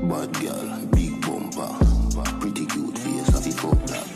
Bad girl, big bumper, pretty cute face, as if up that.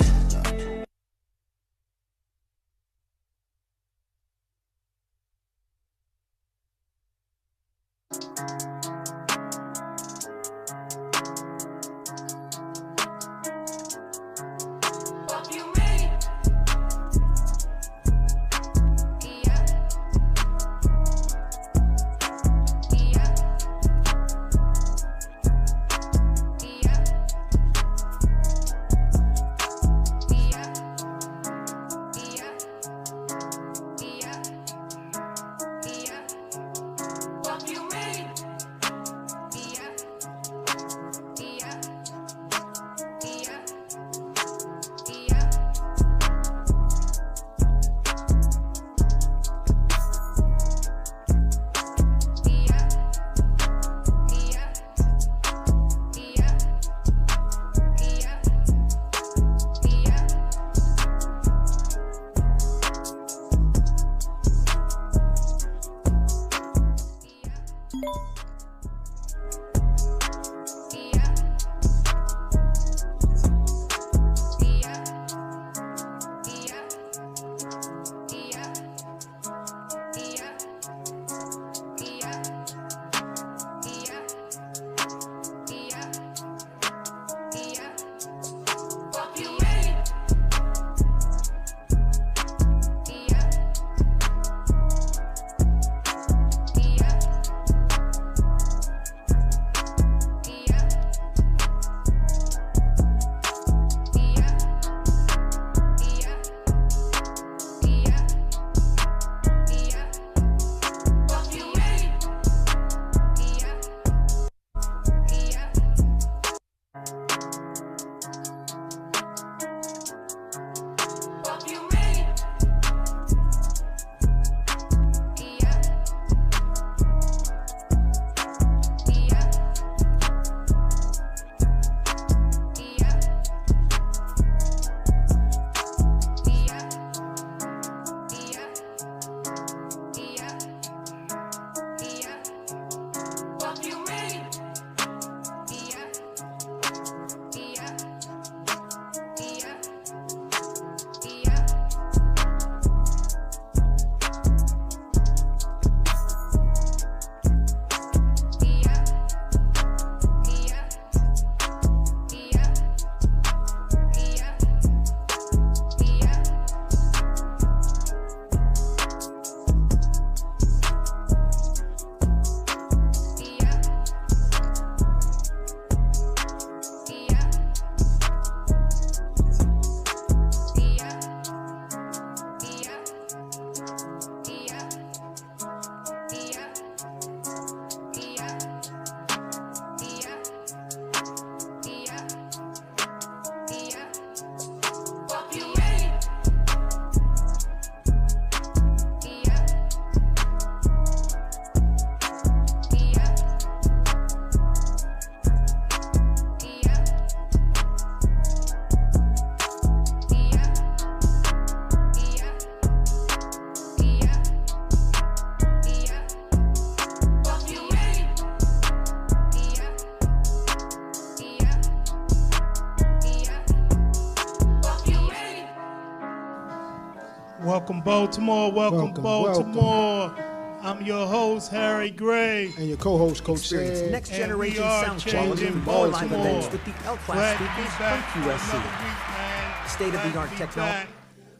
Welcome, Baltimore. Welcome, Baltimore. I'm your host, Harry Gray. And your co-host, Coach Experience Sid. next generation sound changing ball line Baltimore. events with the L-Class speakers from QSC. State-of-the-art technology.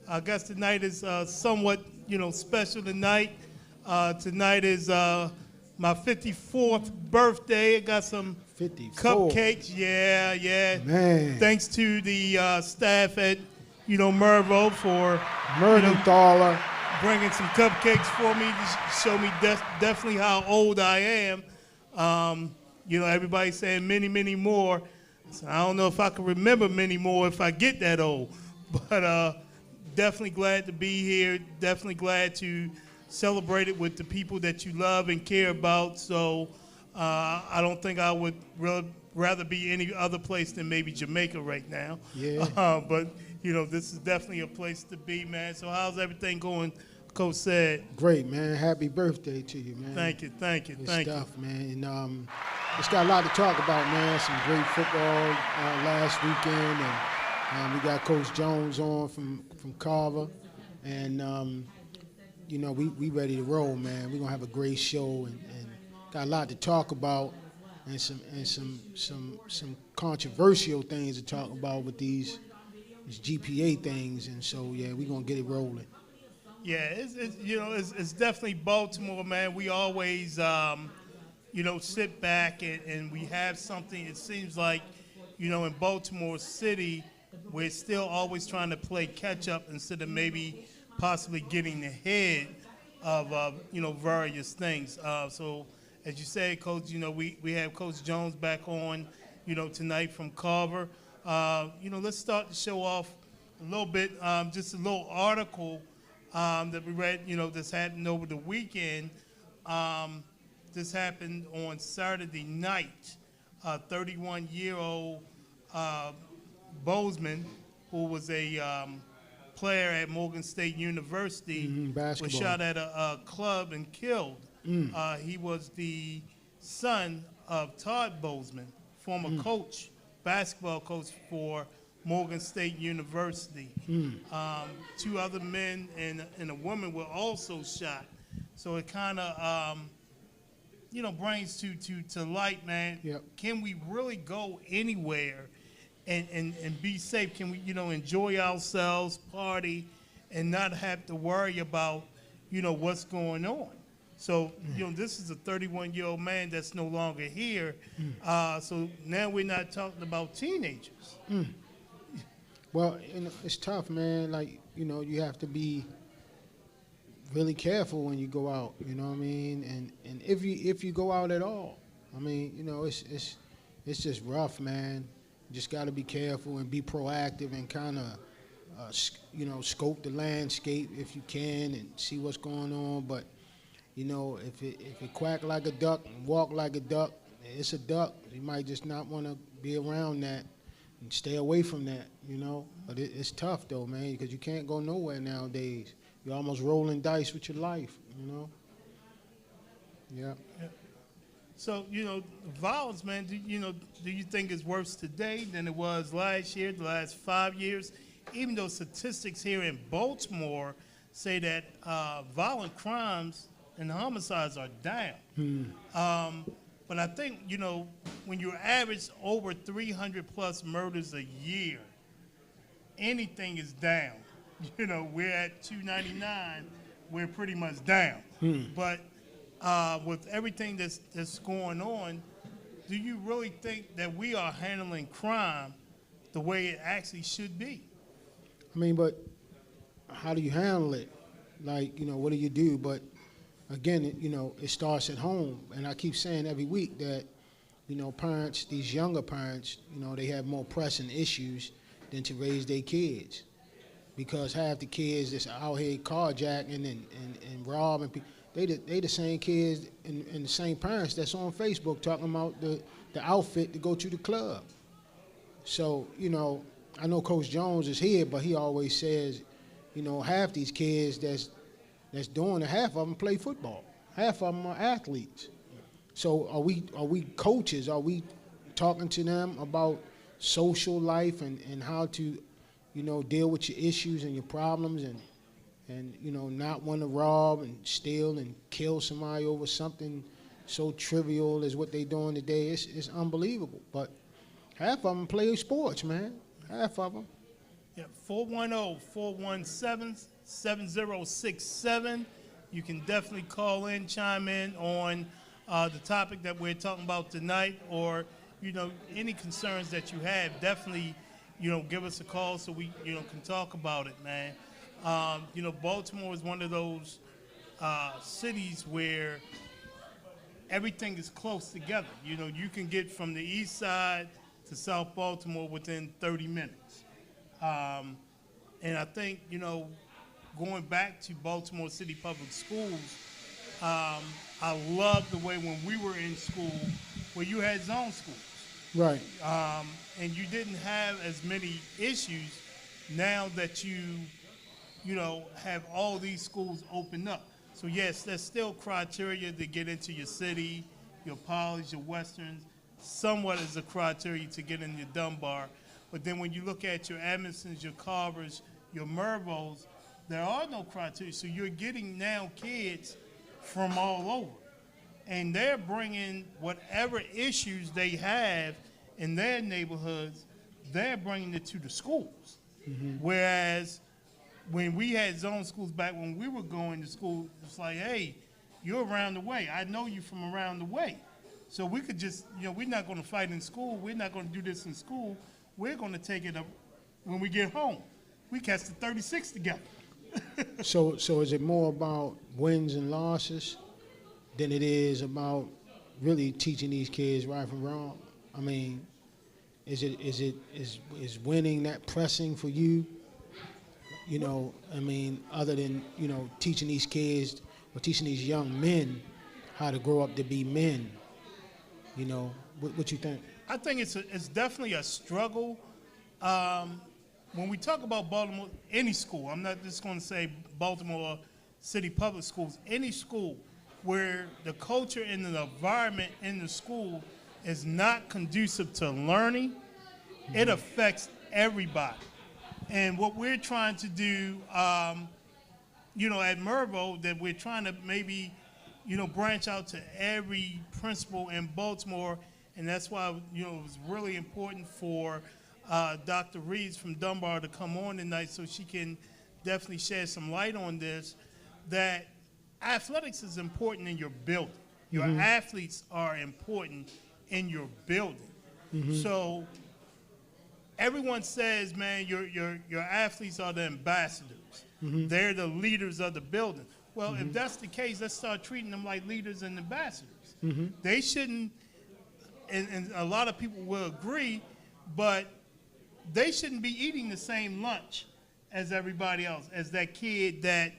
I guess tonight is somewhat, special tonight. Tonight is my 54th birthday. I got some 54. cupcakes. Yeah. Man. Thanks to the staff at, Mervo for Mergenthaler. bringing some cupcakes for me to show me definitely how old I am. Everybody's saying many, many more. So I don't know if I can remember many more if I get that old. But definitely glad to be here. Definitely glad to celebrate it with the people that you love and care about. So I don't think I would rather be any other place than maybe Jamaica right now. Yeah. But this is definitely a place to be, man. So how's everything going, Coach Said? Great, man. Happy birthday to you, man. Thank you. Good stuff, man. And it's got a lot to talk about, man. Some great football last weekend, and we got Coach Jones on from Carver, and you know we ready to roll, man. We're gonna have a great show, and got a lot to talk about, and some controversial things to talk about with these GPA things, and so yeah, we're gonna get it rolling. Yeah, it's definitely Baltimore, man. We always sit back and we have something. It seems like, in Baltimore City, we're still always trying to play catch up instead of maybe possibly getting ahead of various things. So as you say, Coach, we have Coach Jones back on, tonight from Carver. Let's start the show off a little bit, just a little article that we read, this happened over the weekend. This happened on Saturday night. 31-year-old Bozeman, who was a player at Morgan State University, was shot at a club and killed. He was the son of Todd Bozeman, former coach, basketball coach for Morgan State University. 2 other men and a woman were also shot. So it kind of, brings to light, man. Yep. Can we really go anywhere and be safe? Can we, enjoy ourselves, party, and not have to worry about, what's going on? So, this is a 31-year-old man that's no longer here. So now we're not talking about teenagers. Well, it's tough, man. Like, you have to be really careful when you go out. You know what I mean? And if you go out at all, I mean, it's just rough, man. You just got to be careful and be proactive and kind of, scope the landscape if you can and see what's going on. But if it quack like a duck and walk like a duck, it's a duck. You might just not want to be around that. And stay away from that, But it's tough, though, man, because you can't go nowhere nowadays. You're almost rolling dice with your life, Yeah. So, violence, man, do you think it's worse today than it was last year, the last 5 years? Even though statistics here in Baltimore say that violent crimes and homicides are down. But I think, when you average over 300-plus murders a year, anything is down. We're at 299. We're pretty much down. But with everything that's going on, do you really think that we are handling crime the way it actually should be? I mean, but how do you handle it? Like, what do you do? But again, it starts at home. And I keep saying every week that, parents, these younger parents, they have more pressing issues than to raise their kids. Because half the kids that's out here carjacking and robbing people, they the same kids and the same parents that's on Facebook talking about the outfit to go to the club. So, I know Coach Jones is here, but he always says, half these kids that's doing it, half of them play football. Half of them are athletes. So are we coaches? Are we talking to them about social life and how to, deal with your issues and your problems and not want to rob and steal and kill somebody over something so trivial as what they're doing today? It's unbelievable. But half of them play sports, man. Half of them. Yeah, 410-417-7067. You can definitely call in, chime in on the topic that we're talking about tonight, or, any concerns that you have. Definitely, give us a call so we, can talk about it, man. Baltimore is one of those cities where everything is close together. You can get from the east side to South Baltimore within 30 minutes. And I think, going back to Baltimore City Public Schools, I love the way when we were in school where you had zone schools. Right. And you didn't have as many issues now that you have all these schools open up. So yes, there's still criteria to get into your city, your Polys, your Westerns, somewhat as a criteria to get in your Dunbar. But then when you look at your Edmondsons, your Carvers, your Mervos, there are no criteria. So you're getting now kids from all over. And they're bringing whatever issues they have in their neighborhoods, they're bringing it to the schools. Whereas when we had zone schools back when we were going to school, it's like, hey, you're around the way. I know you from around the way. So we could just, we're not going to fight in school. We're not going to do this in school. We're going to take it up when we get home. We catch the 36 together. So is it more about wins and losses than it is about really teaching these kids right from wrong? I mean, is winning that pressing for you? I mean, other than, teaching these kids or teaching these young men how to grow up to be men. What you think? I think it's definitely a struggle. When we talk about Baltimore, any school, I'm not just going to say Baltimore City Public Schools, any school where the culture and the environment in the school is not conducive to learning, it affects everybody. And what we're trying to do, at Mervo, that we're trying to maybe, branch out to every principal in Baltimore, and that's why, it was really important for Dr. Reeves from Dunbar to come on tonight so she can definitely shed some light on this, that athletics is important in your building. Your athletes are important in your building. So everyone says, man, your athletes are the ambassadors. They're the leaders of the building. Well, if that's the case, let's start treating them like leaders and ambassadors. They shouldn't, and a lot of people will agree, but they shouldn't be eating the same lunch as everybody else, as that kid that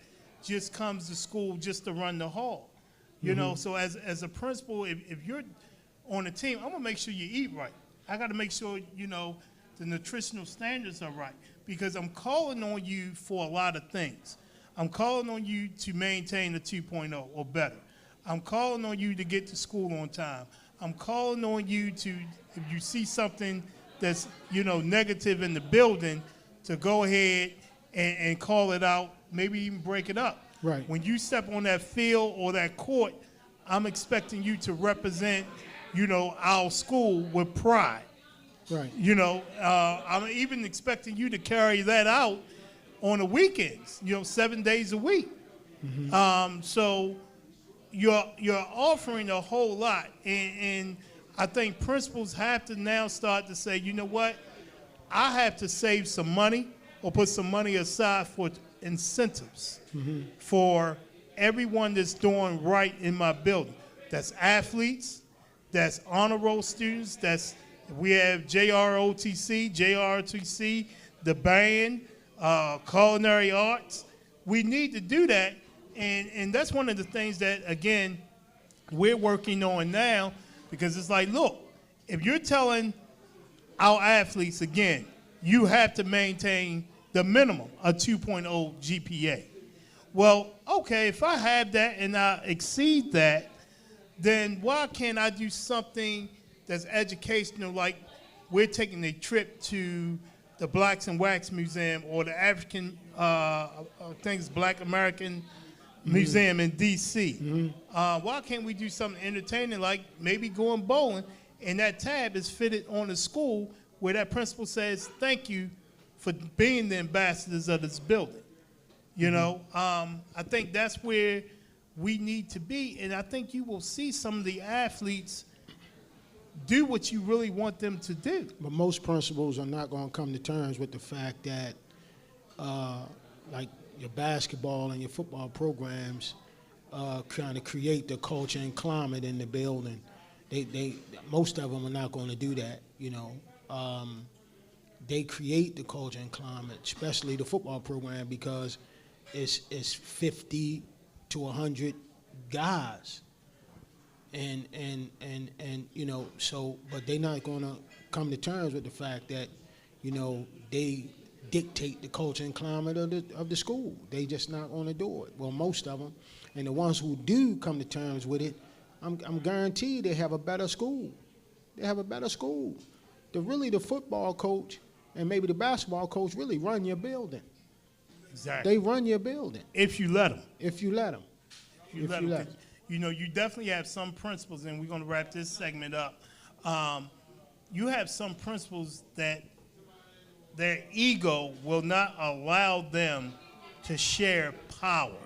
just comes to school just to run the hall. So as a principal, if you're on a team, I'm gonna make sure you eat right. I gotta make sure, the nutritional standards are right, because I'm calling on you for a lot of things. I'm calling on you to maintain a 2.0 or better. I'm calling on you to get to school on time. I'm calling on you to, if you see something that's, negative in the building, to go ahead and call it out, maybe even break it up. Right. When you step on that field or that court, I'm expecting you to represent, our school with pride. Right. I'm even expecting you to carry that out on the weekends, 7 days a week. So you're offering a whole lot, and I think principals have to now start to say, you know what, I have to save some money or put some money aside for incentives for everyone that's doing right in my building. That's athletes, that's honor roll students, we have JROTC, the band, culinary arts. We need to do that, and that's one of the things that, again, we're working on now, because it's like, look, if you're telling our athletes, again, you have to maintain the minimum, a 2.0 GPA. Well, okay, if I have that and I exceed that, then why can't I do something that's educational, like we're taking a trip to the Blacks and Wax Museum or the African, Black American Museum in D.C. Why can't we do something entertaining, like maybe going bowling, and that tab is fitted on the school where that principal says, thank you for being the ambassadors of this building. I think that's where we need to be, and I think you will see some of the athletes do what you really want them to do. But most principals are not going to come to terms with the fact that, like your basketball and your football programs, kind of create the culture and climate in the building. Most of them are not going to do that. They create the culture and climate, especially the football program, because it's 50 to 100 guys. And but they're not going to come to terms with the fact that, they dictate the culture and climate of the school. They just not going to do it. Well, most of them, and the ones who do come to terms with it, I'm guaranteed they have a better school. They have a better school. The football coach and maybe the basketball coach really run your building. Exactly. They run your building. If you let them. If you let them. You know, you definitely have some principles, and we're going to wrap this segment up. You have some principles that their ego will not allow them to share power.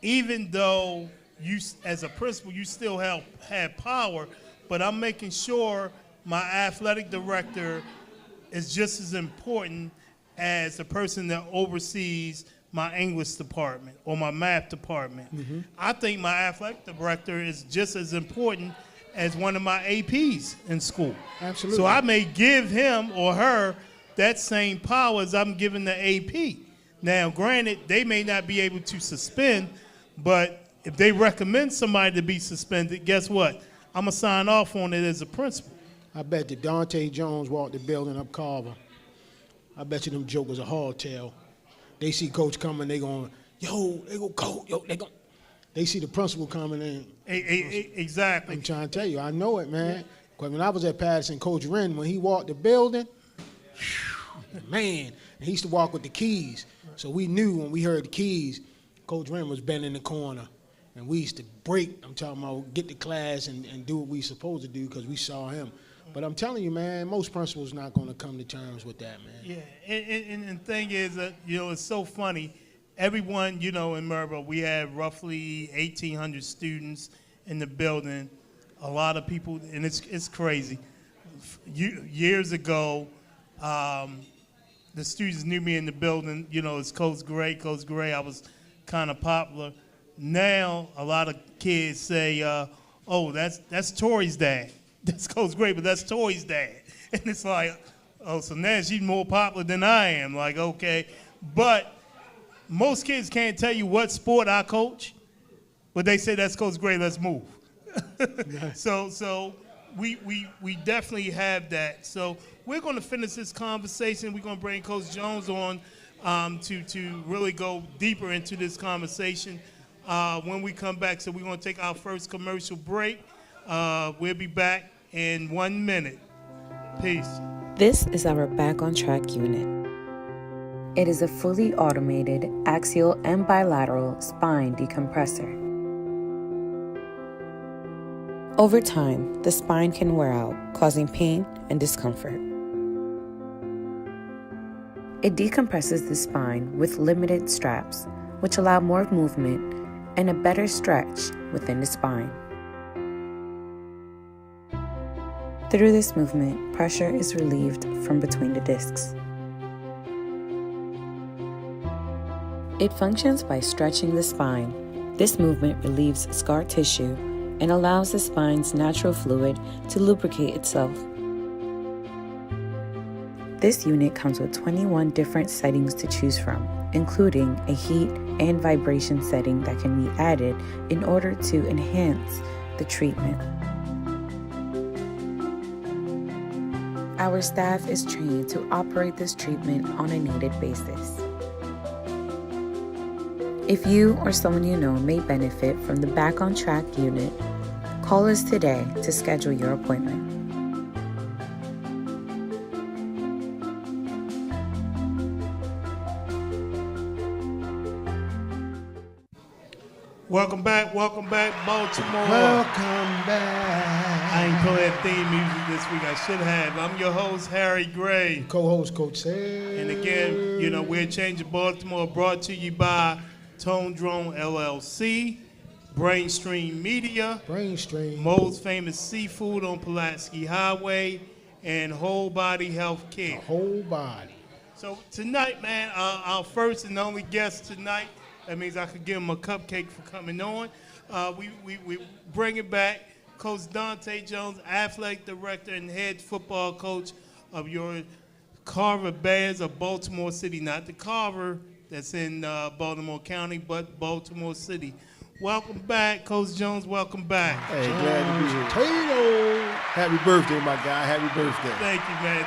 Even though you, as a principal, you still have power, but I'm making sure my athletic director is just as important as the person that oversees my English department or my math department. Mm-hmm. I think my athletic director is just as important as one of my APs in school. Absolutely. So I may give him or her that same power as I'm giving the AP. Now, granted, they may not be able to suspend, but if they recommend somebody to be suspended, guess what? I'm going to sign off on it as a principal. I bet that Dante Jones walked the building up Carver. I bet you them jokers are hardtail. They see coach coming, they going, yo, they go coach, yo, they go. They see the principal coming in. Exactly. I'm trying to tell you, I know it, man. Because when I was at Patterson, Coach Wren, when he walked the building, man, he used to walk with the keys. So we knew when we heard the keys, Coach Wren was bent in the corner. And we used to break, I'm talking about get to class and do what we supposed to do because we saw him. But I'm telling you, man, most principals not going to come to terms with that, man. Yeah, and the thing is, you know, it's so funny. Everyone, you know, in Murrayville, we have roughly 1,800 students in the building. A lot of people, and it's crazy. Years ago, the students knew me in the building. You know, it's Coach Gray. Coach Gray, I was kind of popular. Now, a lot of kids say, oh, that's Tori's dad. That's Coach Gray, but that's Tori's dad. And it's like, oh, so now she's more popular than I am. Like, okay. But most kids can't tell you what sport I coach, but they say that's Coach Gray, let's move. So we definitely have that. So we're going to finish this conversation. We're going to bring Coach Jones on to really go deeper into this conversation when we come back. So we're going to take our first commercial break. We'll be back in 1 minute. Peace. This is our Back on Track unit. It is a fully automated axial and bilateral spine decompressor. Over time, the spine can wear out, causing pain and discomfort. It decompresses the spine with limited straps, which allow more movement and a better stretch within the spine. Through this movement, pressure is relieved from between the discs. It functions by stretching the spine. This movement relieves scar tissue and allows the spine's natural fluid to lubricate itself. This unit comes with 21 different settings to choose from, including a heat and vibration setting that can be added in order to enhance the treatment. Our staff is trained to operate this treatment on a needed basis. If you or someone you know may benefit from the Back on Track unit, call us today to schedule your appointment. Welcome back, Baltimore. Welcome back. I ain't play that theme music this week. I should have. I'm your host, Harry Gray. Co-host, Coach Say. And again, you know, we're Changing Baltimore, brought to you by Tone Drone LLC, Brainstream Media, Mo's Famous Seafood on Pulaski Highway, and Whole Body Health Care. Whole body. So tonight, man, our first and only guest tonight, that means I could give him a cupcake for coming on. We bring it back. Coach Dante Jones, athletic director and head football coach of your Carver Bears of Baltimore City. Not the Carver that's in Baltimore County, but Baltimore City. Welcome back, Coach Jones. Welcome back. Hey, glad to be here. Tato. Happy birthday, my guy. Happy birthday. Thank you, man.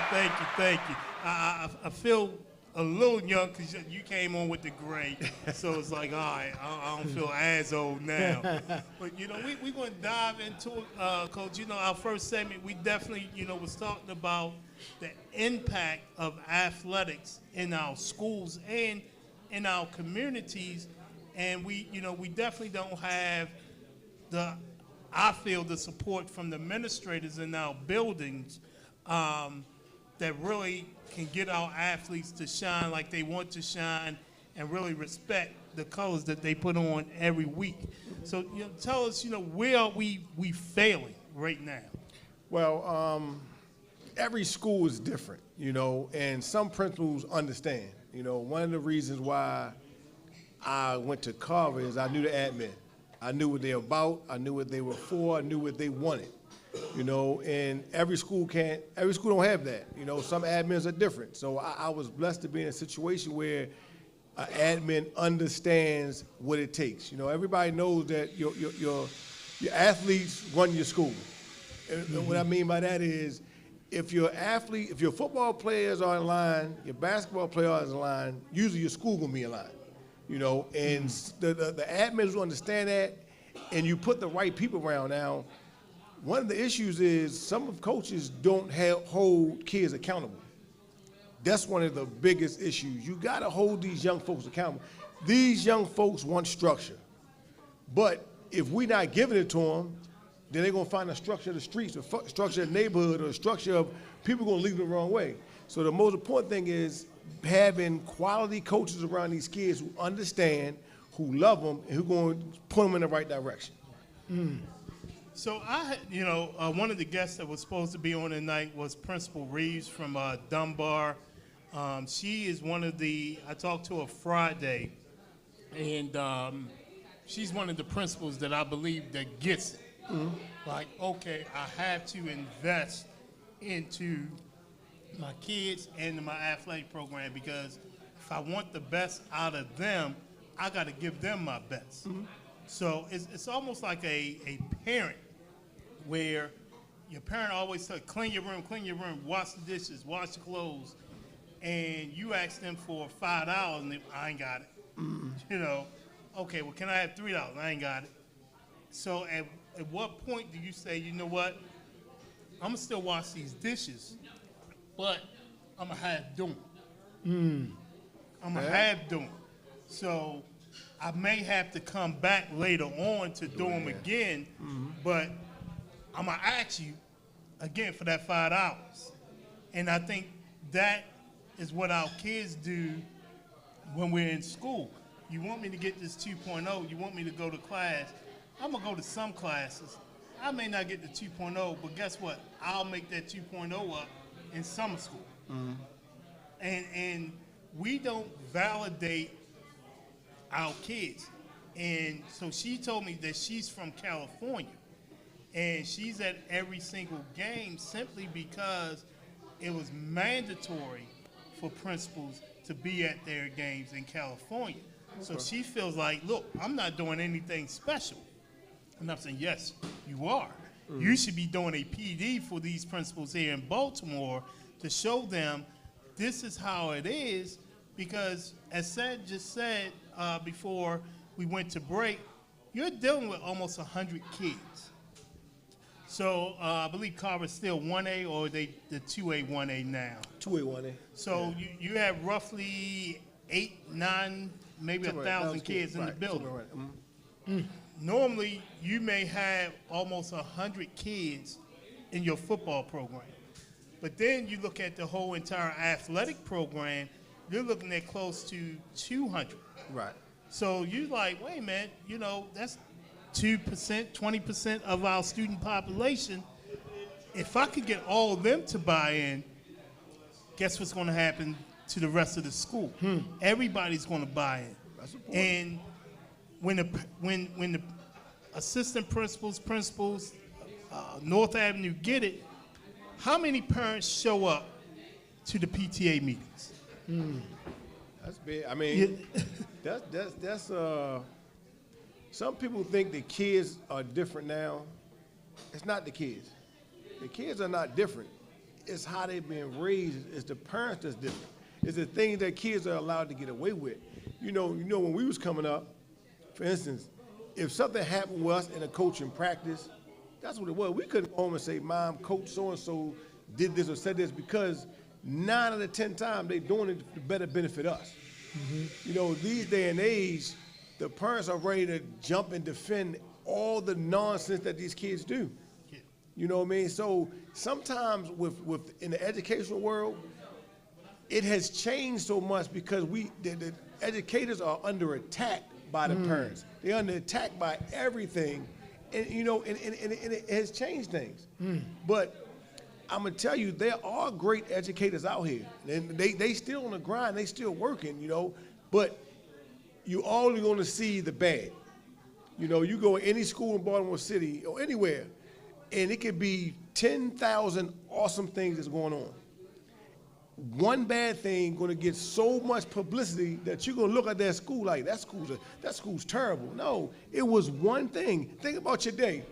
Thank you. I feel a little young because you came on with the gray, so it's like, all right, I don't feel as old now. But, you know, we're going to dive into it, Coach. You know, our first segment, we definitely, you know, was talking about the impact of athletics in our schools and in our communities. And we, you know, we definitely don't have I feel the support from the administrators in our buildings that really can get our athletes to shine like they want to shine and really respect the colors that they put on every week. So, you know, tell us, you know, where are we failing right now? Well, every school is different, you know, and some principals understand. You know, one of the reasons why I went to Carver is I knew the admin. I knew what they were about, I knew what they were for, I knew what they wanted. You know, and every school don't have that. You know, some admins are different. So I was blessed to be in a situation where an admin understands what it takes. You know, everybody knows that your athletes run your school. And what I mean by that is if your football players are in line, your basketball players are in line, usually your school gonna be in line. You know, and the admins will understand that, and you put the right people around now. One of the issues is some of coaches don't hold kids accountable. That's one of the biggest issues. You got to hold these young folks accountable. These young folks want structure. But if we're not giving it to them, then they're going to find a structure of the streets, a structure of the neighborhood, or a structure of people going to lead them the wrong way. So the most important thing is having quality coaches around these kids who understand, who love them, and who are going to put them in the right direction. So one of the guests that was supposed to be on tonight was Principal Reeves from Dunbar. She is I talked to her Friday, and she's one of the principals that I believe that gets it. Like, okay, I have to invest into my kids and my athletic program because if I want the best out of them, I got to give them my best. So it's almost like a parent where your parent always says, clean your room, wash the dishes, wash the clothes, and you ask them for $5 and I ain't got it. You know, okay, well, can I have $3? I ain't got it. So at what point do you say, you know what, I'm going to still wash these dishes, but I'm going to have doing. I'm going to have doing. So I may have to come back later on to do them again, but I'm going to ask you again for that $5. And I think that is what our kids do when we're in school. You want me to get this 2.0, you want me to go to class. I'm going to go to some classes. I may not get the 2.0, but guess what? I'll make that 2.0 up in summer school. And we don't validate our kids. And so she told me that she's from California. And she's at every single game simply because it was mandatory for principals to be at their games in California. So she feels like, look, I'm not doing anything special. And I'm saying, yes, you are. You should be doing a PD for these principals here in Baltimore to show them this is how it is, because as Seth just said before we went to break, you're dealing with almost 100 kids. So I believe Carver's still 1A, or the 2A, 1A now? 2A, 1A. So you have roughly 8, 9, maybe 1,000 kids in the building. Normally, you may have almost 100 kids in your football program. But then you look at the whole entire athletic program, you're looking at close to 200. Right. So you're like, wait a minute, you know, that's 2%, 20% of our student population. If I could get all of them to buy in, guess what's going to happen to the rest of the school? Everybody's going to buy in. That's important. And when the assistant principals, North Avenue get it, how many parents show up to the PTA meetings? That's big. I mean, that's some people think the kids are different now. It's not the kids. The kids are not different. It's how they've been raised. It's the parents that's different. It's the things that kids are allowed to get away with. You know, when we was coming up, for instance, if something happened with us in a coaching practice, that's what it was. We couldn't go home and say, Mom, Coach so-and-so did this or said this, because 9 out of 10 times they doing it to better benefit us. Mm-hmm. You know, these day and age, the parents are ready to jump and defend all the nonsense that these kids do. Yeah. You know what I mean? So sometimes with in the educational world, it has changed so much because the educators are under attack by the parents. They're under attack by everything, and you know, and it has changed things. But I'm gonna tell you, there are great educators out here, and they still on the grind, they still working, you know. But you only gonna see the bad. You know, you go in any school in Baltimore City or anywhere, and it could be 10,000 awesome things that's going on. One bad thing going to get so much publicity that you're going to look at that school like, that school's terrible. No, it was one thing. Think about your day.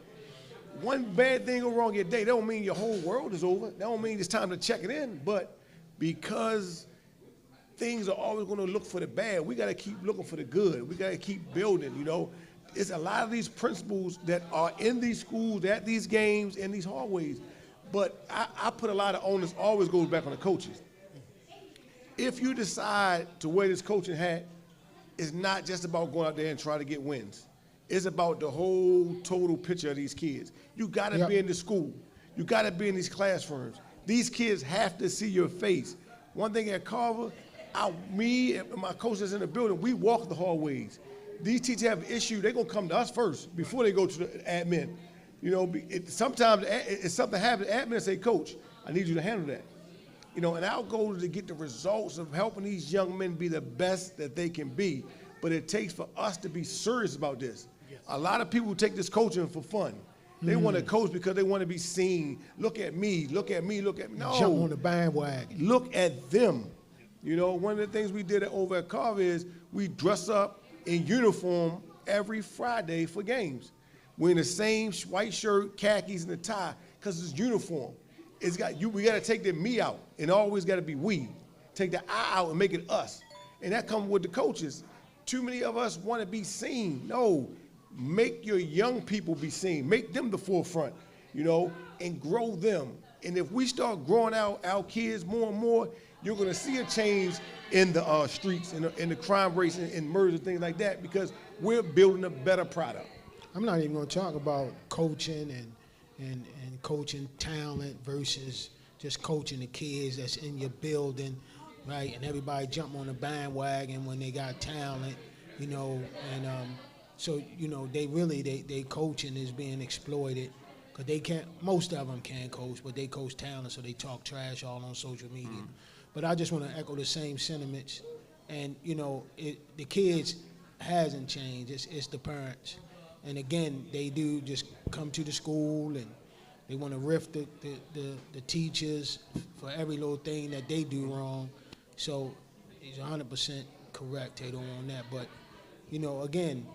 One bad thing go wrong in your day, that don't mean your whole world is over. That don't mean it's time to check it in. But because things are always going to look for the bad, we got to keep looking for the good. We got to keep building, you know. It's a lot of these principles that are in these schools, at these games, in these hallways. But I put a lot of onus always goes back on the coaches. If you decide to wear this coaching hat, it's not just about going out there and trying to get wins. It's about the whole total picture of these kids. You got to be in the school. You got to be in these classrooms. These kids have to see your face. One thing at Carver, me and my coaches in the building, we walk the hallways. These teachers have an issue, they're going to come to us first before they go to the admin. You know, sometimes if something happens, the admin say, Coach, I need you to handle that. You know, and our goal is to get the results of helping these young men be the best that they can be. But it takes for us to be serious about this. Yes. A lot of people take this coaching for fun. They want to coach because they want to be seen. Look at me, look at me, look at me. No. Jump on the bandwagon. Look at them. You know, one of the things we did over at Carver is we dress up in uniform every Friday for games. We're in the same white shirt, khakis, and a tie because it's uniform. We got to take the me out, and always got to be we. Take the I out and make it us. And that comes with the coaches. Too many of us want to be seen. No, make your young people be seen. Make them the forefront, you know, and grow them. And if we start growing out our kids more and more, you're going to see a change in the streets, in the crime rates and murders and things like that, because we're building a better product. I'm not even going to talk about coaching and coaching talent versus just coaching the kids that's in your building, right? And everybody jump on the bandwagon when they got talent, you know. And so, you know, they coaching is being exploited because they can't. Most of them can't coach, but they coach talent, so they talk trash all on social media. But I just want to echo the same sentiments. And you know, the kids hasn't changed. It's the parents. And again, they do just come to the school and they want to riff the teachers for every little thing that they do wrong. So he's 100% correct, Tato, on that. But, you know, again,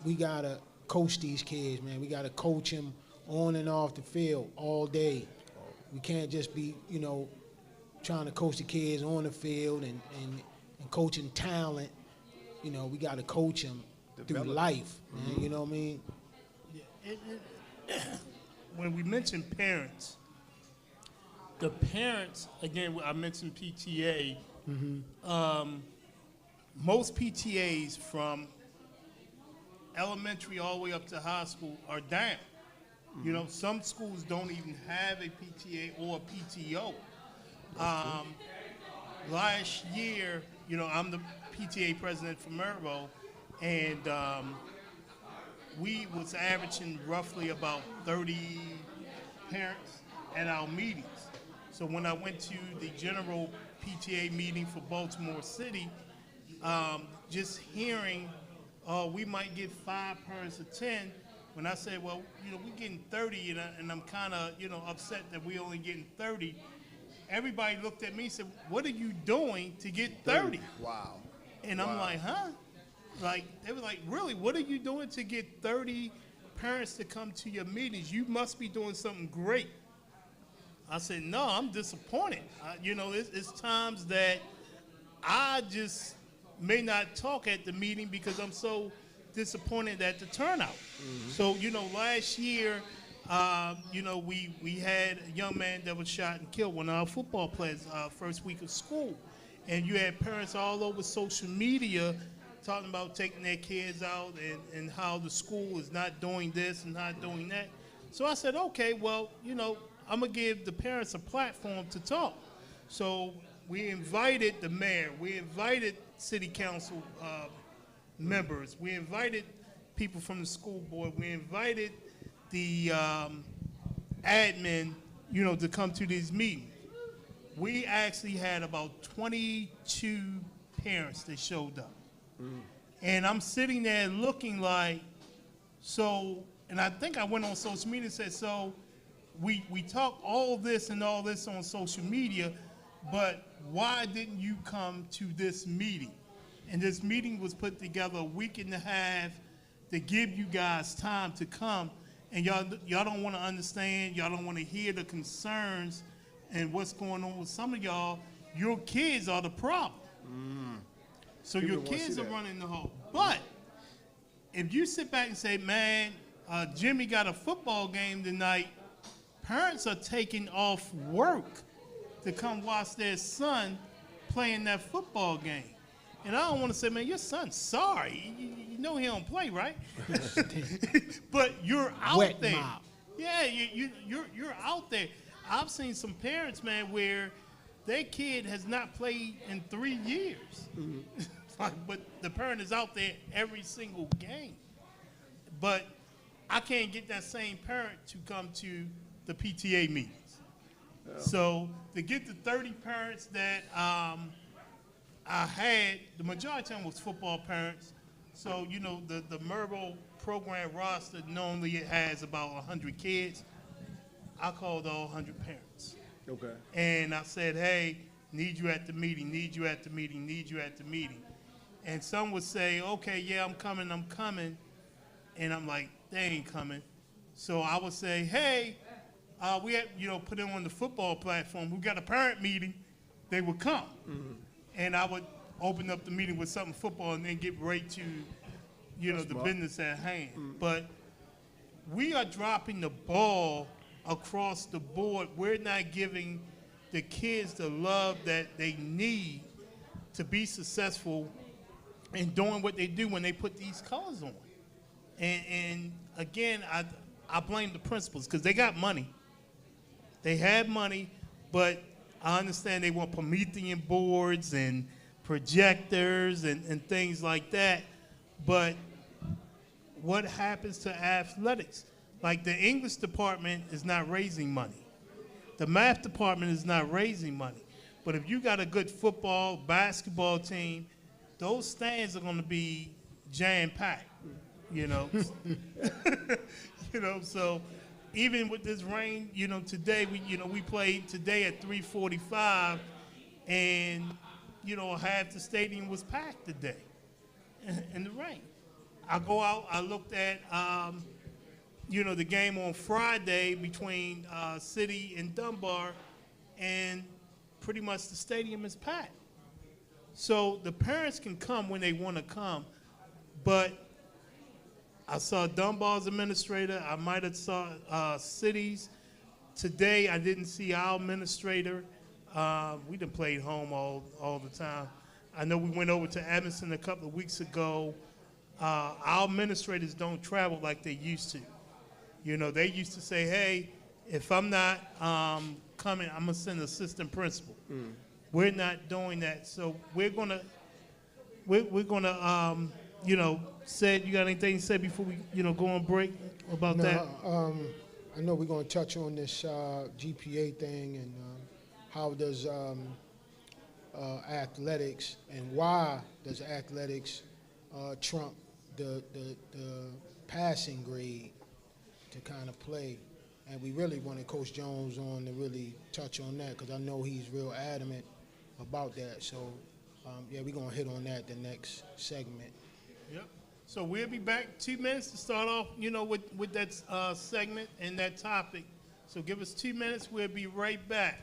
we got to coach these kids, man. We got to coach them on and off the field all day. We can't just be, you know, trying to coach the kids on the field and coaching talent. You know, we got to coach them through life, man. You know what I mean? Yeah, when we mention parents, the parents, again, I mentioned PTA. Most PTAs from elementary all the way up to high school are down. You know, some schools don't even have a PTA or a PTO. Last year, you know, I'm the PTA president for Mervo, and we was averaging roughly about 30 parents at our meetings. So when I went to the general PTA meeting for Baltimore City, just hearing, we might get 5 parents attend, when I said, well, you know, we're getting 30, and I'm kind of, you know, upset that we're only getting 30, everybody looked at me and said, what are you doing to get 30? Wow. And I'm like, huh? Like, they were like, really, what are you doing to get 30 parents to come to your meetings? You must be doing something great. I said, no, I'm disappointed. You know, it's times that I just may not talk at the meeting because I'm so disappointed at the turnout. So, last year, we had a young man that was shot and killed, one of our football players, first week of school. And you had parents all over social media talking about taking their kids out and how the school is not doing this and not doing that. So I said, okay, well, I'm going to give the parents a platform to talk. So we invited the mayor, we invited city council members, we invited people from the school board, we invited the admin, to come to these meetings. We actually had about 22 parents that showed up. And I'm sitting there looking like, and I think I went on social media and said, so we talk all this and all this on social media, but why didn't you come to this meeting? And this meeting was put together a week and a half to give you guys time to come, and y'all don't want to understand, y'all don't want to hear the concerns and what's going on with some of y'all. Your kids are the problem. So People your wanna see kids are that. running the whole. But if you sit back and say, man, Jimmy got a football game tonight, parents are taking off work to come watch their son playing that football game. And I don't want to say, man, your son's sorry. You know he don't play, right? But you're out Wet there. mop. Yeah, you're out there. I've seen some parents, man, where their kid has not played in 3 years. But the parent is out there every single game. But I can't get that same parent to come to the PTA meetings. So to get the 30 parents that I had, the majority of them was football parents. So, the Merble program roster normally it has about 100 kids. I called all 100 parents. Okay. And I said, hey, need you at the meeting, need you at the meeting, need you at the meeting. And some would say, okay, yeah, I'm coming. And I'm like, they ain't coming. So I would say, hey, we had, put it on the football platform. We got a parent meeting. They would come. And I would open up the meeting with something football and then get right to, the business at hand. But we are dropping the ball across the board. We're not giving the kids the love that they need to be successful in doing what they do when they put these colors on. And again, I blame the principals because they got money. They had money, but I understand they want Promethean boards and projectors and things like that. But what happens to athletics? Like the English department is not raising money. The math department is not raising money. But if you got a good football, basketball team, those stands are going to be jam-packed, So even with this rain, today we played today at 3:45, and half the stadium was packed today in the rain. I go out, I looked at the game on Friday between City and Dunbar, and pretty much the stadium is packed. So the parents can come when they want to come, but I saw Dunbar's administrator. I might have saw City's. Today I didn't see our administrator. We done played home all the time. I know we went over to Evanston a couple of weeks ago. Our administrators don't travel like they used to. They used to say, hey, if I'm not coming, I'm going to send an assistant principal. We're not doing that. So we're going to, say, you got anything to say before we, go on break about that? I know we're going to touch on this GPA thing and how does athletics and why does athletics trump the passing grade to kind of play. And we really wanted Coach Jones on to really touch on that because I know he's real adamant about that. So, we're going to hit on that the next segment. Yep. So we'll be back 2 minutes to start off, with that segment and that topic. So give us 2 minutes. We'll be right back.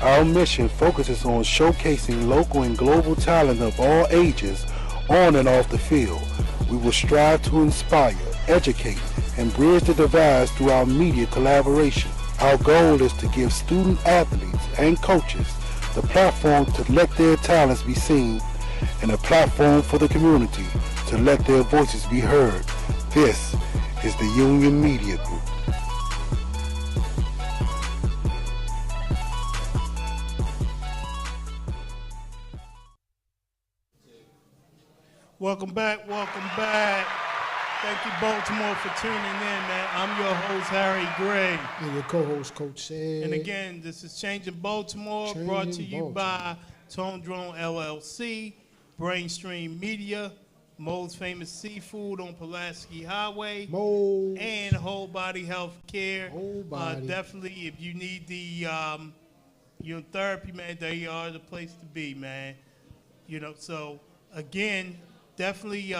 Our mission focuses on showcasing local and global talent of all ages on and off the field. We will strive to inspire, educate, and bridge the divides through our media collaboration. Our goal is to give student athletes and coaches the platform to let their talents be seen and a platform for the community to let their voices be heard. This is the Union Media Group. Welcome back, welcome back. Thank you, Baltimore, for tuning in, man. I'm your host, Harry Gray. And your co-host, Coach Sid. And again, this is Changing Baltimore, brought to you by Tone Drone LLC, Brainstream Media, Mo's Famous Seafood on Pulaski Highway, Mo's. and Whole Body Health Care. Whole Body. Definitely, if you need the your therapy, man, they are the place to be, man. So again, definitely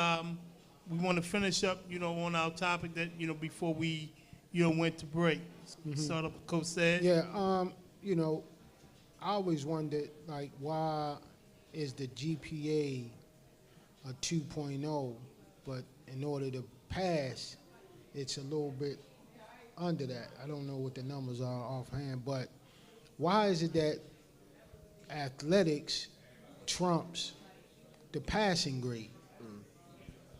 we want to finish up, on our topic that, before we, went to break. Start up, Coach said. Yeah, I always wondered, like, why is the GPA a 2.0, but in order to pass, it's a little bit under that. I don't know what the numbers are offhand, but why is it that athletics trumps the passing grade?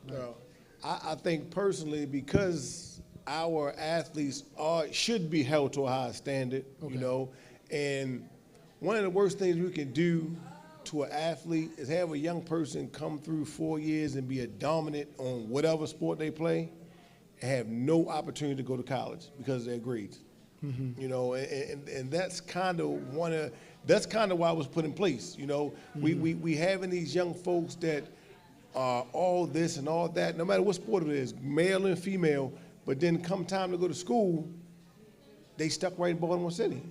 Well, I think personally because our athletes should be held to a high standard, and one of the worst things we can do to an athlete is have a young person come through 4 years and be a dominant on whatever sport they play and have no opportunity to go to college because of their grades. And that's kind of why it was put in place. We having these young folks that are all this and all that, no matter what sport it is, male and female, but then come time to go to school, they stuck right in Baltimore City.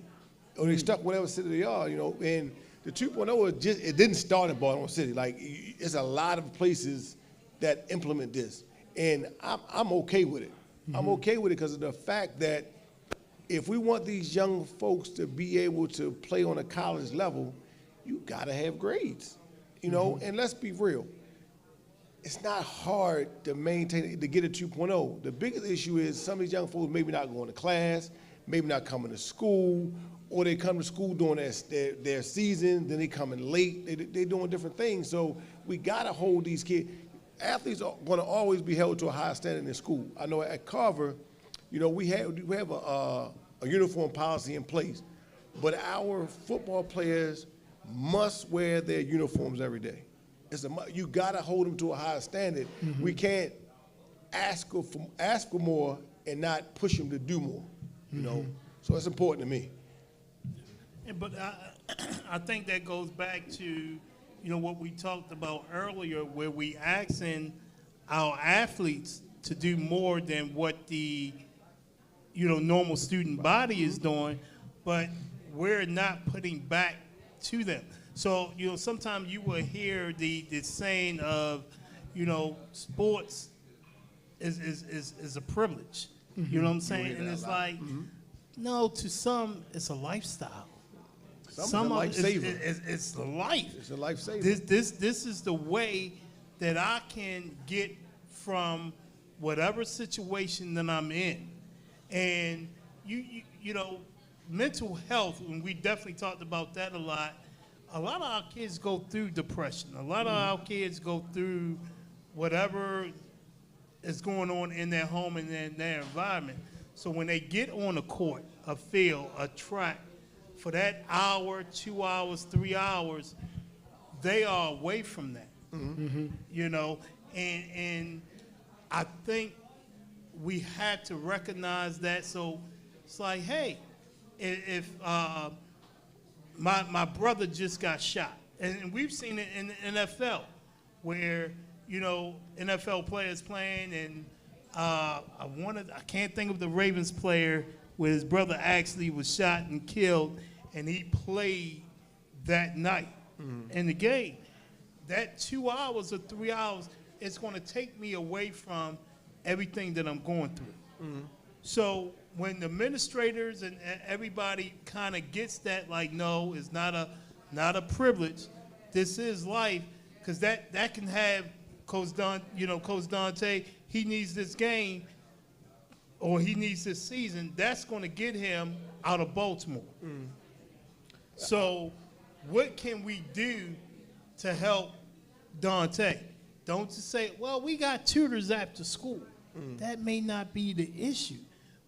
Or they stuck whatever city they are, and the 2.0 it didn't start in Baltimore City. Like, it's a lot of places that implement this. And I'm okay with it. I'm okay with it because of the fact that if we want these young folks to be able to play on a college level, you gotta have grades, and let's be real. It's not hard to maintain, to get a 2.0. The biggest issue is some of these young folks maybe not going to class, maybe not coming to school, or they come to school during their season, then they come in late, they're doing different things. So we gotta hold these kids. Athletes are gonna always be held to a high standard in school. I know at Carver, we have a uniform policy in place, but our football players must wear their uniforms every day. You gotta hold them to a higher standard. We can't ask for more and not push them to do more. So it's important to me. But I think that goes back to, what we talked about earlier, where we asking our athletes to do more than what the, normal student body is doing, but we're not putting back to them. So, sometimes you will hear the saying of, sports is a privilege. You know what I'm saying? And it's like, no, to some, it's a lifestyle. Some of it's the life. It's a lifesaver. This is the way that I can get from whatever situation that I'm in. And mental health, and we definitely talked about that a lot of our kids go through depression. A lot of our kids go through whatever is going on in their home and in their environment. So when they get on a court, a field, a track, for that hour, 2 hours, 3 hours, they are away from that. And I think we had to recognize that. So it's like, hey, if my brother just got shot, and we've seen it in the NFL, where NFL players playing, and I can't think of the Ravens player where his brother actually was shot and killed, and he played that night in the game. That 2 hours or 3 hours, it's going to take me away from everything that I'm going through. So when the administrators and everybody kind of gets that, like, no, it's not a privilege. This is life, because that can have Coach Dante. He needs this game, or he needs this season. That's going to get him out of Baltimore. So, what can we do to help Dante? Don't just say, well, we got tutors after school. That may not be the issue.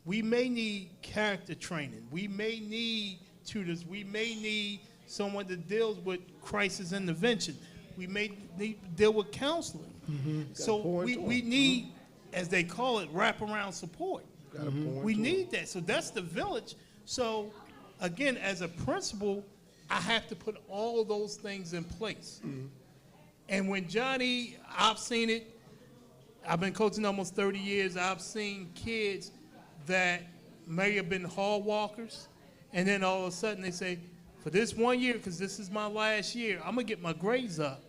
We may need character training. We may need tutors. We may need someone that deals with crisis intervention. We may need to deal with counseling. So we need, as they call it, wraparound support. We need that. So that's the village. So, again, as a principal, I have to put all of those things in place. And when Johnny, I've seen it. I've been coaching almost 30 years. I've seen kids that may have been hall walkers, and then all of a sudden they say, for this 1 year, because this is my last year, I'm going to get my grades up,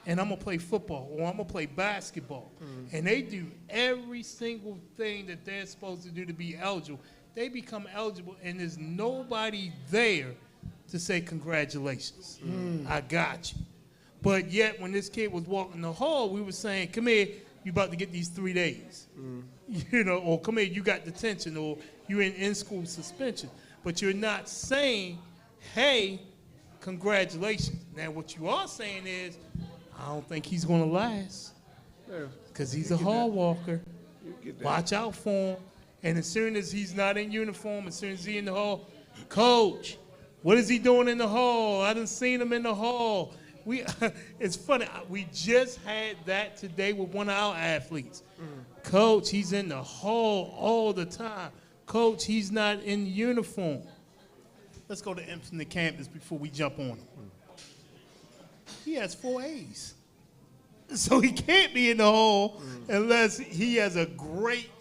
and I'm going to play football, or I'm going to play basketball. And they do every single thing that they're supposed to do to be eligible. They become eligible, and there's nobody there to say congratulations. I got you. But yet, when this kid was walking the hall, we were saying, come here, you about to get these 3 days. Or come here, you got detention, or you're in school suspension. But you're not saying, hey, congratulations. Now, what you are saying is, I don't think he's going to last, because he's a hall walker. Watch out for him. And as soon as he's not in uniform, as soon as he's in the hall, coach, what is he doing in the hall? I done seen him in the hall. It's funny. We just had that today with one of our athletes. Coach, he's in the hall all the time. Coach, he's not in uniform. Let's go to Infinite Campus before we jump on him. He has 4 A's. So he can't be in the hall unless he has a great,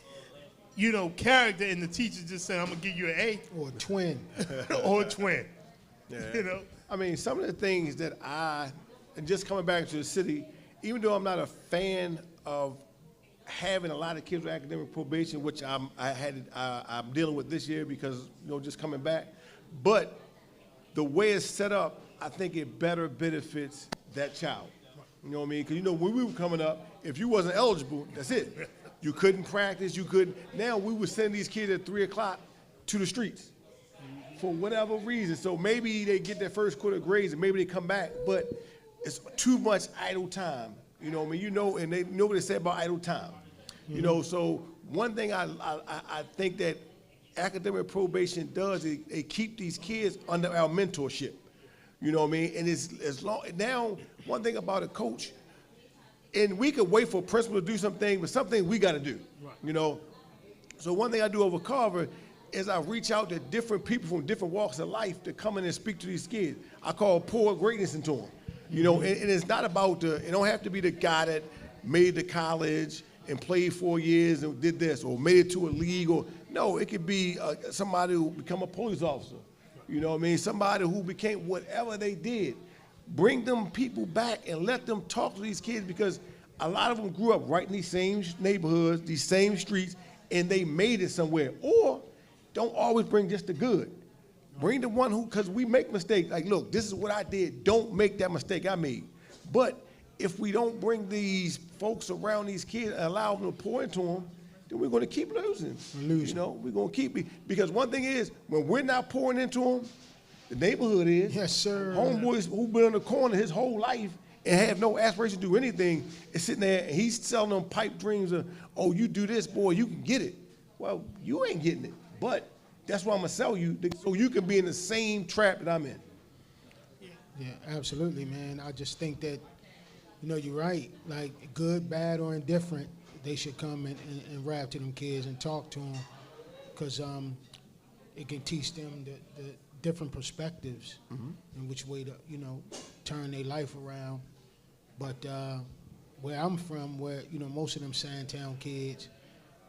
character, and the teacher just said, I'm going to give you an A. Or a twin. Or a twin. Yeah. I mean, some of the things that and just coming back to the city, even though I'm not a fan of having a lot of kids with academic probation, which I'm dealing with this year because, just coming back, but the way it's set up, I think it better benefits that child. You know what I mean? Because, when we were coming up, if you wasn't eligible, that's it. You couldn't practice, you couldn't. Now we would send these kids at 3 o'clock to the streets for whatever reason. So maybe they get their first quarter grades and maybe they come back, but it's too much idle time. You know what I mean? And they know what they say about idle time. So one thing I think that academic probation does is they keep these kids under our mentorship. You know what I mean? And it's as long now, one thing about a coach, and we could wait for a principal to do something, but something we got to do. Right. So one thing I do over Carver is I reach out to different people from different walks of life to come in and speak to these kids. I call pour greatness into them. And it's not about it don't have to be the guy that made it to college and played 4 years and did this, or made it to a league, no, it could be somebody who become a police officer. You know what I mean? Somebody who became whatever they did. Bring them people back and let them talk to these kids, because a lot of them grew up right in these same neighborhoods, these same streets, and they made it somewhere. Or don't always bring just the good. Bring the one who, because we make mistakes. Like, look, this is what I did. Don't make that mistake I made. But if we don't bring these folks around these kids and allow them to pour into them, then we're going to keep losing. We're going to keep it. Because one thing is, when we're not pouring into them, the neighborhood is. Yes, sir. Homeboys who've been in the corner his whole life and have no aspiration to do anything is sitting there and he's selling them pipe dreams of, oh, you do this, boy, you can get it. Well, you ain't getting it. But that's why I'm going to sell you, so you can be in the same trap that I'm in. Yeah, absolutely, man. I just think that, you're right. Like, good, bad, or indifferent, they should come and rap to them kids and talk to them, because it can teach them the different perspectives and which way to, turn their life around. But where I'm from, where, most of them Sandtown kids,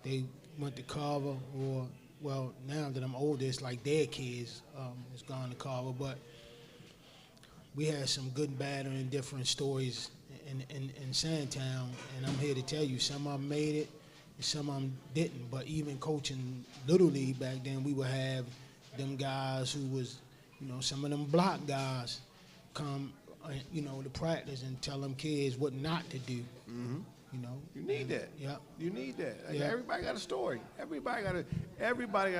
they went to Carver, or, well, now that I'm older, it's like their kids has gone to Carver. But we had some good, bad, or indifferent stories in Sandtown, and I'm here to tell you, some of them made it, some of them didn't. But even coaching Little League back then, we would have them guys who was, some of them block guys come, to practice and tell them kids what not to do. Mm-hmm. You need that. Yeah. You need that. Yeah. Everybody got a story. Everybody got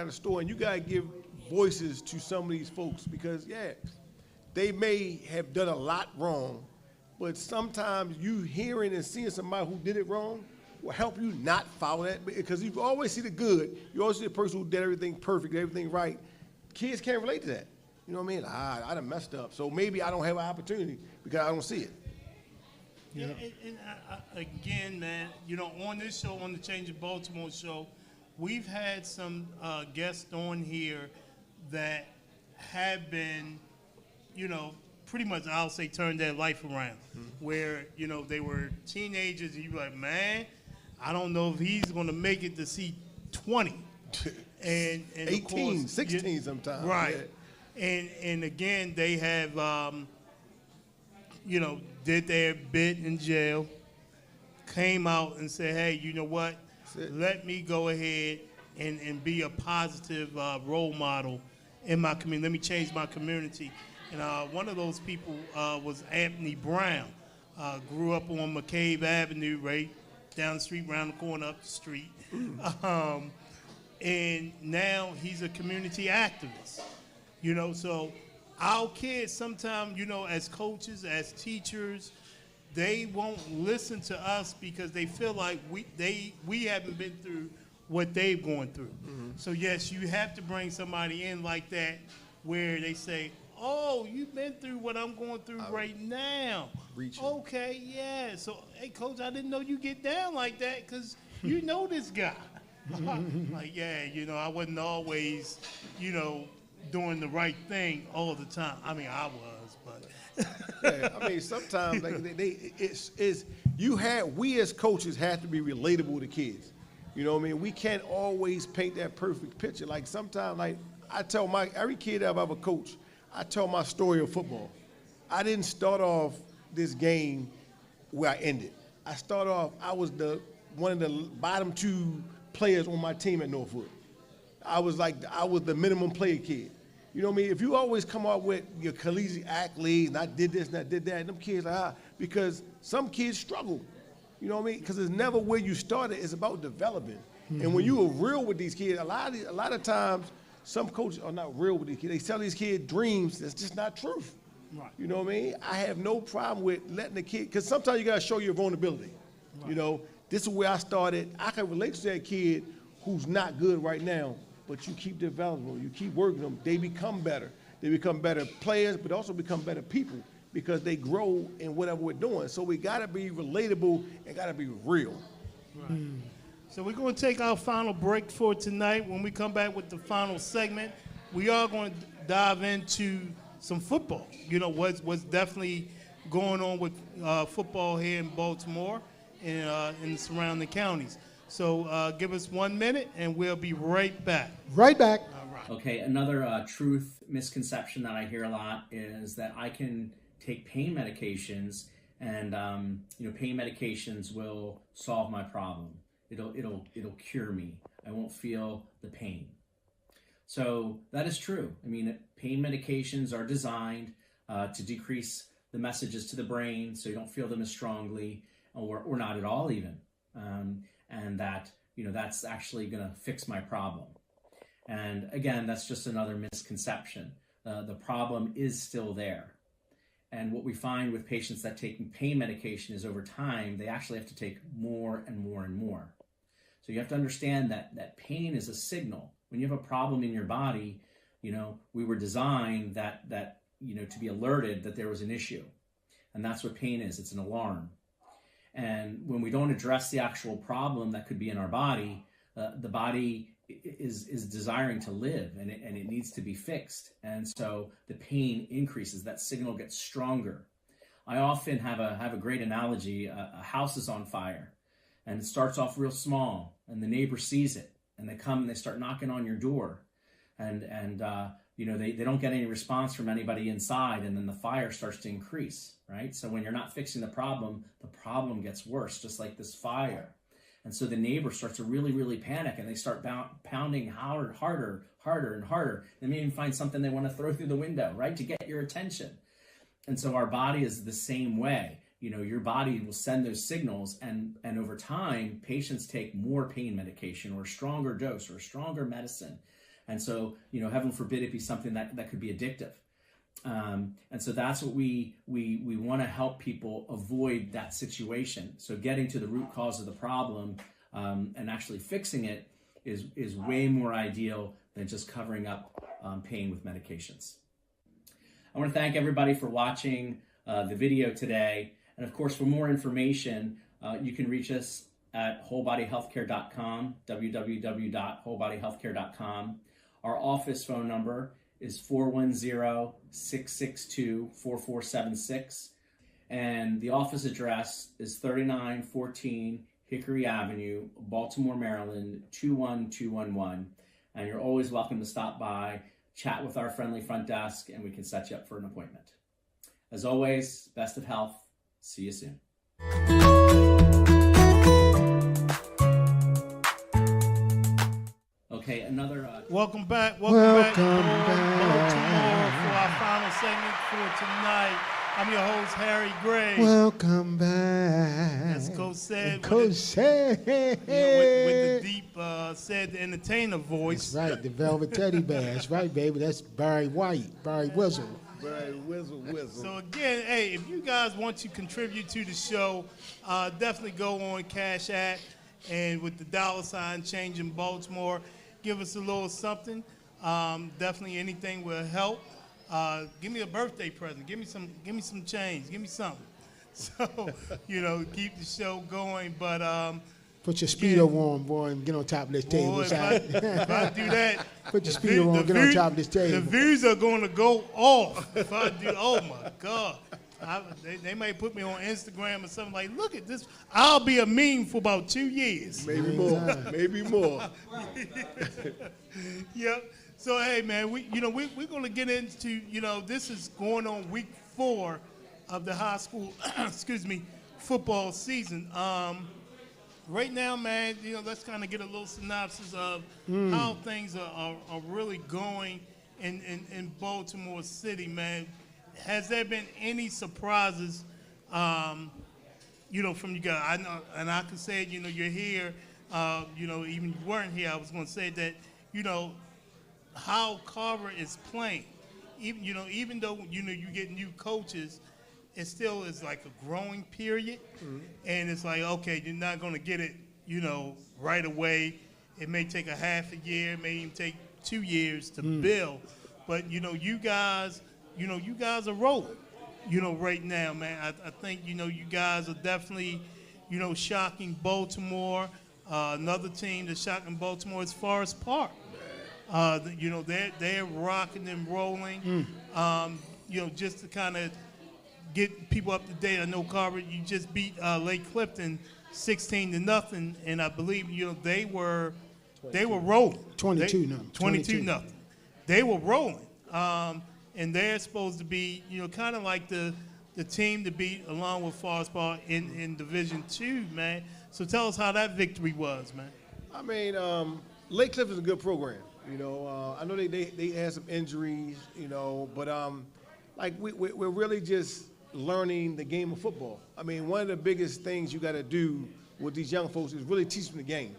a story, and you got to give voices to some of these folks because, they may have done a lot wrong, but sometimes you hearing and seeing somebody who did it wrong will help you not follow that because you always see the good. You always see the person who did everything perfect, everything right. Kids can't relate to that. You know what I mean? I done messed up, so maybe I don't have an opportunity because I don't see it. Yeah, and again, man, on this show, on the Change of Baltimore show, we've had some guests on here that have been, pretty much, I'll say, turned their life around. Where, they were teenagers, and you were like, man, I don't know if he's going to make it to see 20. And 18, of course, 16 sometimes. Right. Yeah. And again, they have, did their bit in jail, came out and said, hey, you know what? Let me go ahead and be a positive role model in my community. Let me change my community. And one of those people was Anthony Brown. Grew up on McCabe Avenue, right down the street, around the corner, up the street. And now he's a community activist. So our kids sometimes, as coaches, as teachers, they won't listen to us because they feel like we haven't been through what they've gone through. So yes, you have to bring somebody in like that where they say, oh, you've been through what I'm going through right now. Reaching. Okay, yeah. So, hey, Coach, I didn't know you get down like that because you know this guy. Like, yeah, I wasn't always, doing the right thing all the time. I mean, I was, but. Sometimes we as coaches have to be relatable to kids. We can't always paint that perfect picture. Like sometimes, like I tell every kid I've ever coached, I tell my story of football. I didn't start off this game where I ended. I started off, I was one of the bottom 2 players on my team at Northwood. I was the minimum player kid. You know what I mean? If you always come up with your collegiate accolades, and I did this and I did that, and them kids are because some kids struggle. You know what I mean? Because it's never where you started. It's about developing. And when you are real with these kids, a lot of times, some coaches are not real with these kids. They tell these kids dreams that's just not truth. Right. You know what I mean? I have no problem with letting the kid, because sometimes you got to show your vulnerability. Right. This is where I started. I can relate to that kid who's not good right now, but you keep developing them, you keep working them. They become better. They become better players, but also become better people because they grow in whatever we're doing. So we got to be relatable and got to be real. Right. So we're going to take our final break for tonight. When we come back with the final segment, we are going to dive into some football. What's definitely going on with football here in Baltimore and in the surrounding counties. So give us 1 minute, and we'll be right back. Right back. All right. Okay, another truth misconception that I hear a lot is that I can take pain medications and pain medications will solve my problem. It'll cure me. I won't feel the pain. So that is true. Pain medications are designed to decrease the messages to the brain so you don't feel them as strongly or not at all even. And that, that's actually going to fix my problem. And again, that's just another misconception. The problem is still there. And what we find with patients that take pain medication is over time, they actually have to take more and more and more. So you have to understand that pain is a signal. When you have a problem in your body, we were designed that to be alerted that there was an issue. And that's what pain is. It's an alarm. And when we don't address the actual problem that could be in our body, the body is desiring to live and it needs to be fixed. And so the pain increases, that signal gets stronger. I often have a great analogy. A house is on fire and it starts off real small and the neighbor sees it and they come and they start knocking on your door and they don't get any response from anybody inside, and then the fire starts to increase, right? So when you're not fixing the problem gets worse, just like this fire. And so the neighbor starts to really, really panic, and they start pounding harder, and harder. They may even find something they want to throw through the window, right, to get your attention. And so our body is the same way. Your body will send those signals, and over time, patients take more pain medication or a stronger dose or a stronger medicine. And so, heaven forbid it be something that could be addictive. And so that's what we want to help people avoid that situation. So getting to the root cause of the problem and actually fixing it is way more ideal than just covering up pain with medications. I want to thank everybody for watching the video today. And of course, for more information, you can reach us at wholebodyhealthcare.com, www.wholebodyhealthcare.com. Our office phone number is 410-662-4476. And the office address is 3914 Hickory Avenue, Baltimore, Maryland, 21211. And you're always welcome to stop by, chat with our friendly front desk, and we can set you up for an appointment. As always, best of health. See you soon. Okay, another... Welcome back to Baltimore for our final segment for tonight. I'm your host, Harry Gray. Welcome back. As Coach said. Coach said. With the deep, said the entertainer voice. That's right, the Velvet Teddy Bear. That's right, baby. That's Barry White, Barry Whistle. Barry Whistle. So again, hey, if you guys want to contribute to the show, definitely go on Cash App and with the $sign change in Baltimore, give us a little something. Definitely anything will help. Give me a birthday present. Give me some change. Give me something. So, keep the show going. But put your Speedo on, boy, and get on top of this table. Boy, if I do that, put your Speedo on, get on top of this table. The views are going to go off if I do. Oh my God. They may put me on Instagram or something like, look at this. I'll be a meme for about 2 years. Maybe more. Yep. So, hey, man, we're going to get into, this is going on week 4 of the high school, football season. Right now, man, let's kind of get a little synopsis of how things are really going in Baltimore City, man. Has there been any surprises, from you guys? I know, and I can say, you're here, even you weren't here, I was going to say that, how Carver is playing, even though, you get new coaches, it still is like a growing period. And it's like, okay, you're not going to get it, right away. It may take a half a year, it may even take 2 years to build. But, you guys are rolling, right now, man. I think, you guys are definitely, shocking Baltimore. Another team that's shocking Baltimore is Forest Park. They're rocking and rolling. Just to kind of get people up to date. I know, Carver, you just beat Lake Clifton 16-0, and I believe they were rolling. 22-0. They were rolling. And they're supposed to be, kind of like the team to beat along with Forest Park in Division II, man. So tell us how that victory was, man. I mean, Lake Clifton is a good program. I know they had some injuries, but we're really just learning the game of football. I mean, one of the biggest things you got to do with these young folks is really teach them the game.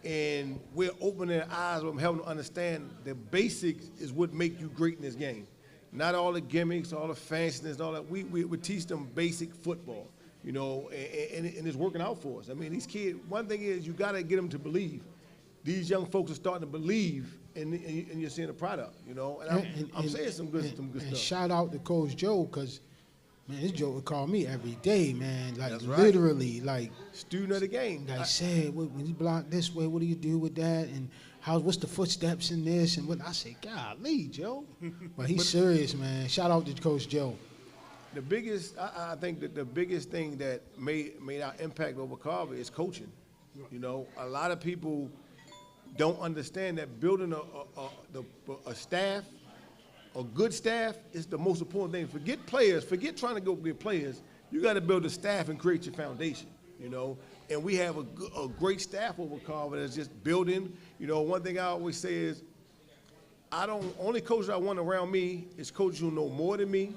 And we're opening their eyes, we're helping them understand the basics is what make you great in this game. Not all the gimmicks, all the fanciness, and all that. We teach them basic football, and it's working out for us. I mean, these kids, one thing is you got to get them to believe. These young folks are starting to believe, and you're seeing the product, And I'm saying some good stuff. And shout out to Coach Joe, because, man, this Joe would call me every day, man. Like, That's right. Literally, like. Student of the game. Like, said, when you block this way, what do you do with that? And what's the footsteps in this? And what I say, golly, Joe. But he's serious, man. Shout out to Coach Joe. The biggest, I think that the biggest thing that made our impact over Carver is coaching. A lot of people don't understand that building a staff, a good staff, is the most important thing. Forget players. Forget trying to go get players. You got to build a staff and create your foundation. and we have a great staff over Carver that's just building. You know, one thing I always say is, only coaches I want around me is coaches who know more than me,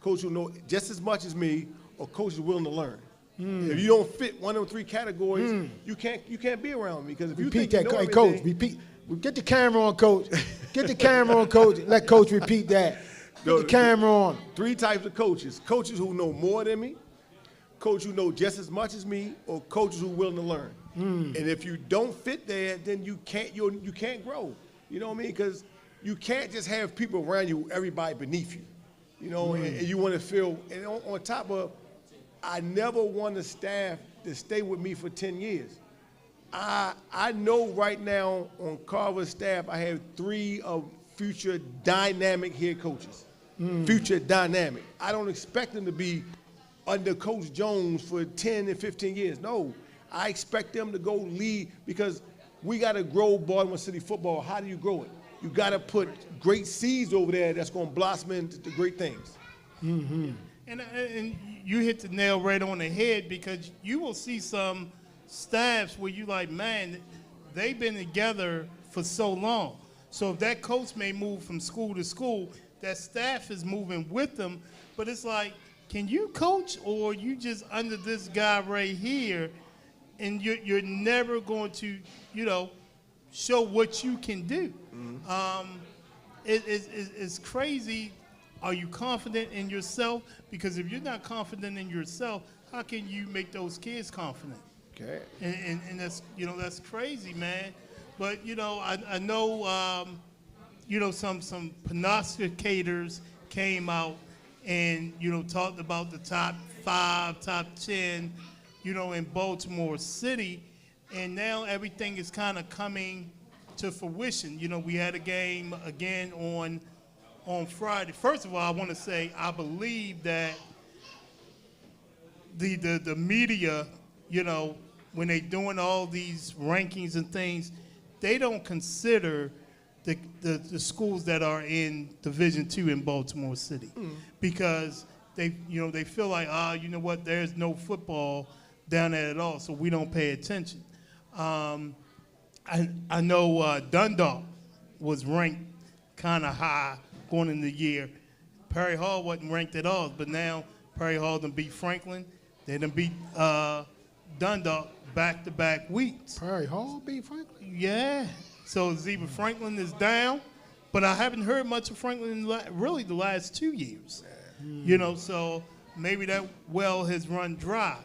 coaches who know just as much as me, or coaches willing to learn. If you don't fit one of those three categories, you can't be around me, because if you think you know everything, Coach, repeat. Get the camera on, Coach. Get the camera on, Coach. Let Coach repeat that. Get the camera on. 3 types of coaches: coaches who know more than me, coaches who know just as much as me, or coaches who are willing to learn. And if you don't fit there, then you can't grow. You know what I mean? Because you can't just have people around you, everybody beneath you. You know, and you want to feel. And on top of, I never want a staff to stay with me for 10 years. I know right now on Carver's staff, I have 3 of future dynamic head coaches. Future dynamic. I don't expect them to be under Coach Jones for 10 and 15 years. No, I expect them to go lead, because we got to grow Baltimore City football. How do you grow it? You got to put great seeds over there that's going to blossom into great things. And you hit the nail right on the head, because you will see some staffs where you like, man, they've been together for so long. So if that coach may move from school to school, that staff is moving with them. But it's like, can you coach, or you just under this guy right here, and you're never going to, show what you can do? It's crazy. Are you confident in yourself? Because if you're not confident in yourself, how can you make those kids confident? Okay. And that's that's crazy, man. But I know some prognosticators came out and talked about the top 5, top 10, in Baltimore City, and now everything is kind of coming to fruition. We had a game again on Friday. First of all, I want to say I believe that the media, when they doing all these rankings and things, they don't consider the schools that are in Division II in Baltimore City, because they feel like, there's no football down there at all, so we don't pay attention. I know Dundalk was ranked kind of high going in the year. Perry Hall wasn't ranked at all, but now Perry Hall done beat Franklin. They done beat Dundalk back-to-back weeks. Perry Hall beat Franklin? Yeah. So Zebra Franklin is down, but I haven't heard much of Franklin really the last 2 years. So maybe that well has run dry.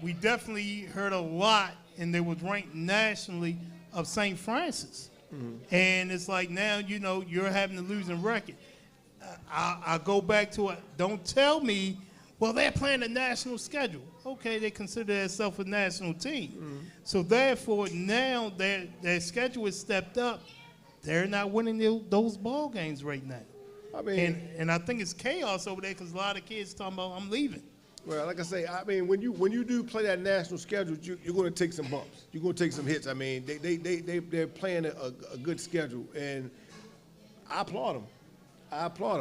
We definitely heard a lot, and they was ranked nationally, of St. Francis. And it's like now, you're having a losing record. I go back to it. Don't tell me, well, they're playing a national schedule. Okay, they consider themselves a national team. So therefore, now their schedule is stepped up. They're not winning those ball games right now. I mean, and I think it's chaos over there, because a lot of kids talking about, I'm leaving. Well, like I say, when you do play that national schedule, you're going to take some bumps. You're going to take some hits. I mean, they're playing a good schedule, and I applaud them. I applaud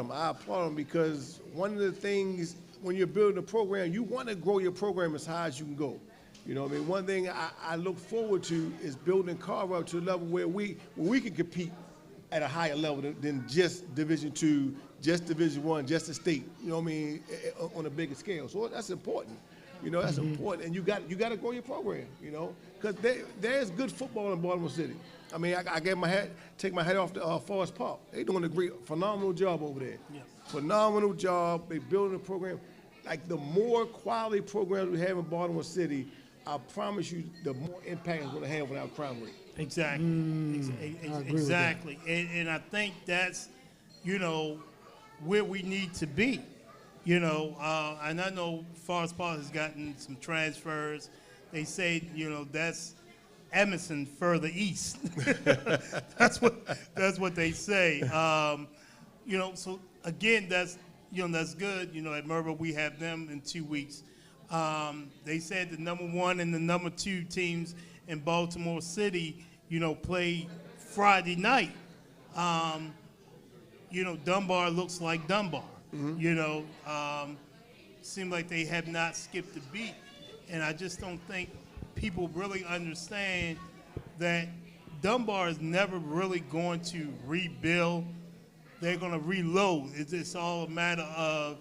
them because one of the things, when you're building a program, you want to grow your program as high as you can go. One thing I look forward to is building Carver up to a level where we can compete at a higher level than just Division II, just Division I, just the state. On a bigger scale. So that's important. That's important, and you got to grow your program. Because there's good football in Baltimore City. I mean, I take my hat off to Forest Park. They're doing a phenomenal job over there. Yeah. Phenomenal job. They building a program. Like, the more quality programs we have in Baltimore City, I promise you, the more impact it's going to have on our crime rate. Exactly. Exactly. And I think that's, where we need to be. And I know Forest Park has gotten some transfers. They say, that's Emerson further east. That's what they say. So again, that's good. At Merva, we have them in 2 weeks. They said the number 1 and the number 2 teams in Baltimore City, play Friday night. Dunbar looks like Dunbar. Seem like they have not skipped a beat. and I just don't think people really understand that Dunbar is never really going to rebuild. They're going to reload. It's all a matter of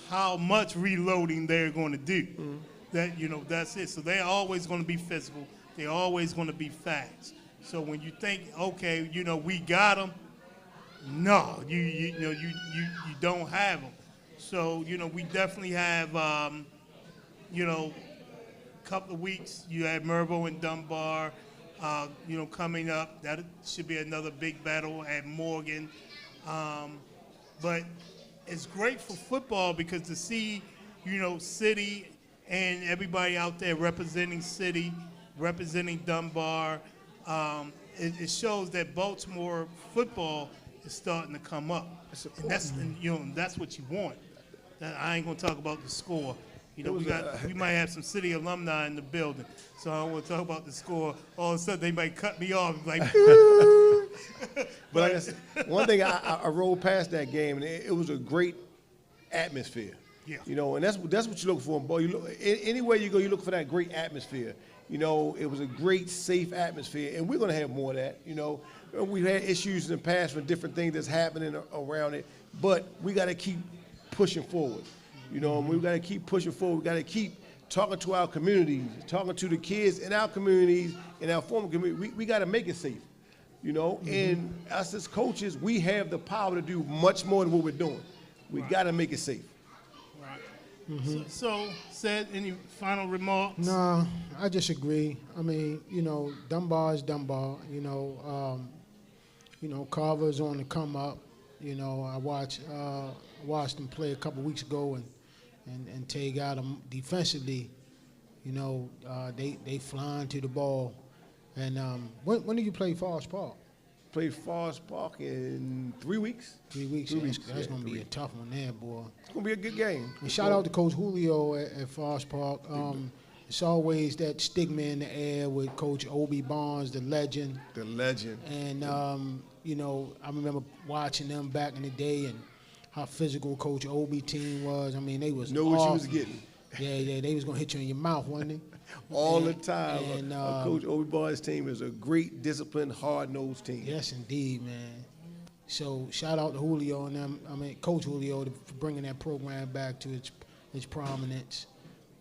how much reloading they're going to do. That, you know, that's it. So they're always going to be physical. They're always going to be fast. So when you think, okay, you know, we got them, no, you know, you don't have them. So, you know, we definitely have, you know, a couple of weeks. You have Mervo and Dunbar, you know, coming up. That should be another big battle at Morgan. But it's great for football because to see, you know, City and everybody out there representing City, representing Dunbar, it shows that Baltimore football is starting to come up. And you know, that's what you want. I ain't gonna talk about the score. You know, we might have some City alumni in the building, so I don't want to talk about the score. All of a sudden, they might cut me off, like. But one thing, I rolled past that game, and it was a great atmosphere. Yeah. You know, and that's what you look for in ball. Anywhere you go, you look for that great atmosphere. You know, it was a great, safe atmosphere, and we're going to have more of that. You know, we've had issues in the past with different things that's happening around it, but we got to keep pushing forward. You know, and we got to keep pushing forward. We got to keep talking to our communities, talking to the kids in our communities, in our former community. We got to make it safe. You know, and us as coaches, we have the power to do much more than what we're doing. We got to make it safe. Right. So, said, any final remarks? No, I just agree. I mean, you know, Dunbar is Dunbar. You know, Carver's on the come up. You know, I watched them play a couple weeks ago, and Tay got them defensively. You know, they flying to the ball. And when do you play Forest Park? Play Forest Park in 3 weeks. 3 weeks. That's going to be a tough one there, boy. It's going to be a good game. And shout out to Coach Julio at Forest Park. It's always that stigma in the air with Coach Obi Barnes, the legend. The legend. And, you know, I remember watching them back in the day and how physical Coach Obi team was. I mean, they was know what you was getting. Yeah, they was going to hit you in your mouth, wasn't they? All the time. And, Coach Obi Barnes' team is a great, disciplined, hard-nosed team. Yes, indeed, man. So shout out to Julio and them. I mean, Coach Julio for bringing that program back to its prominence.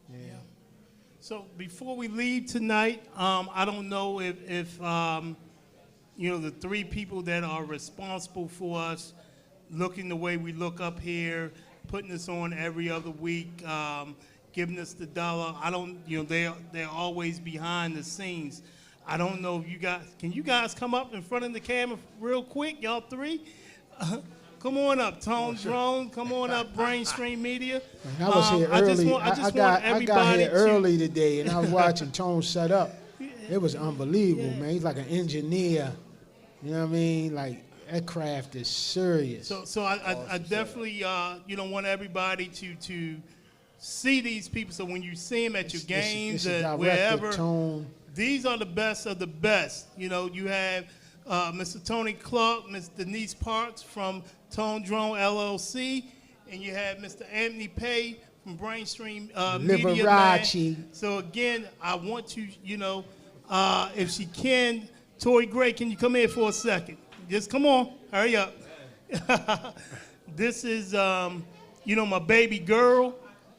Yeah. So before we leave tonight, I don't know if you know, the three people that are responsible for us looking the way we look up here, putting us on every other week, giving us the dollar. I don't, you know, they're always behind the scenes. I don't know if can you guys come up in front of the camera real quick, y'all three? Come on up, Tone Drone. Come on up, Brainstream Media. I was here early. I got here early today, and I was watching Tone set up. It was unbelievable, man. He's like an engineer. You know what I mean? Like, that craft is serious. So I definitely, you know, want everybody to see these people. So when you see them at your games, wherever, Tone. These are the best of the best. You know, you have Mr. Tony Clark, Ms. Denise Parks from Tone Drone LLC, and you have Mr. Anthony Pay from Brainstream Media. Man. So again, I want to, you know, if she can, Tori Gray, can you come here for a second? Just come on, hurry up. This is, you know, my baby girl.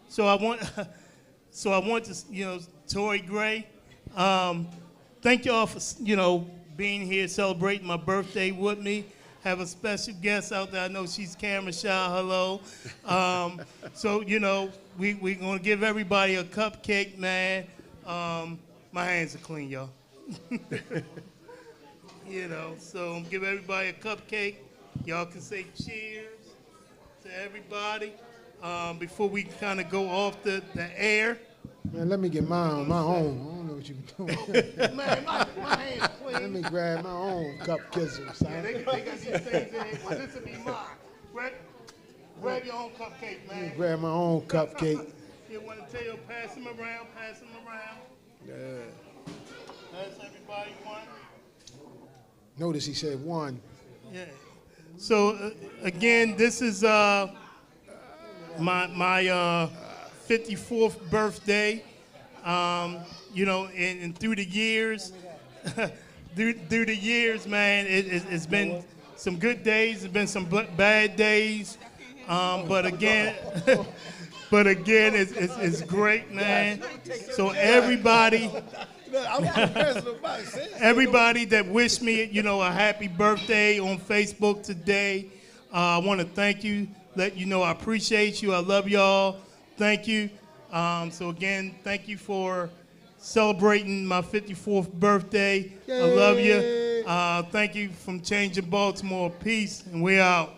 So I want to, you know, Tori Gray. Thank y'all for, you know, being here celebrating my birthday with me. Have a special guest out there. I know she's camera shy. Hello. So, you know, we're going to give everybody a cupcake, man. My hands are clean, y'all. You know, so give everybody a cupcake. Y'all can say cheers to everybody before we kind of go off the air. Man, let me get mine on my own. I don't know what you doing. Man, my hands clean. Let me grab my own cup kisser, son. Yeah, they got these things in here. Well, this will be mine. Grab your own cupcake, man. Let me grab my own cupcake. You want to tell you, pass them around. Yeah. Pass everybody one. Notice he said one. Yeah. So, again, this is my 54th birthday. You know, and through the years, through the years, man, it's been some good days. It's been some bad days. But again, it's great, man. So everybody that wished me, you know, a happy birthday on Facebook today, I want to thank you. Let you know I appreciate you. I love y'all. Thank you. So again, thank you for celebrating my 54th birthday. Yay. I love you. Thank you from Changing Baltimore. Peace, and we out.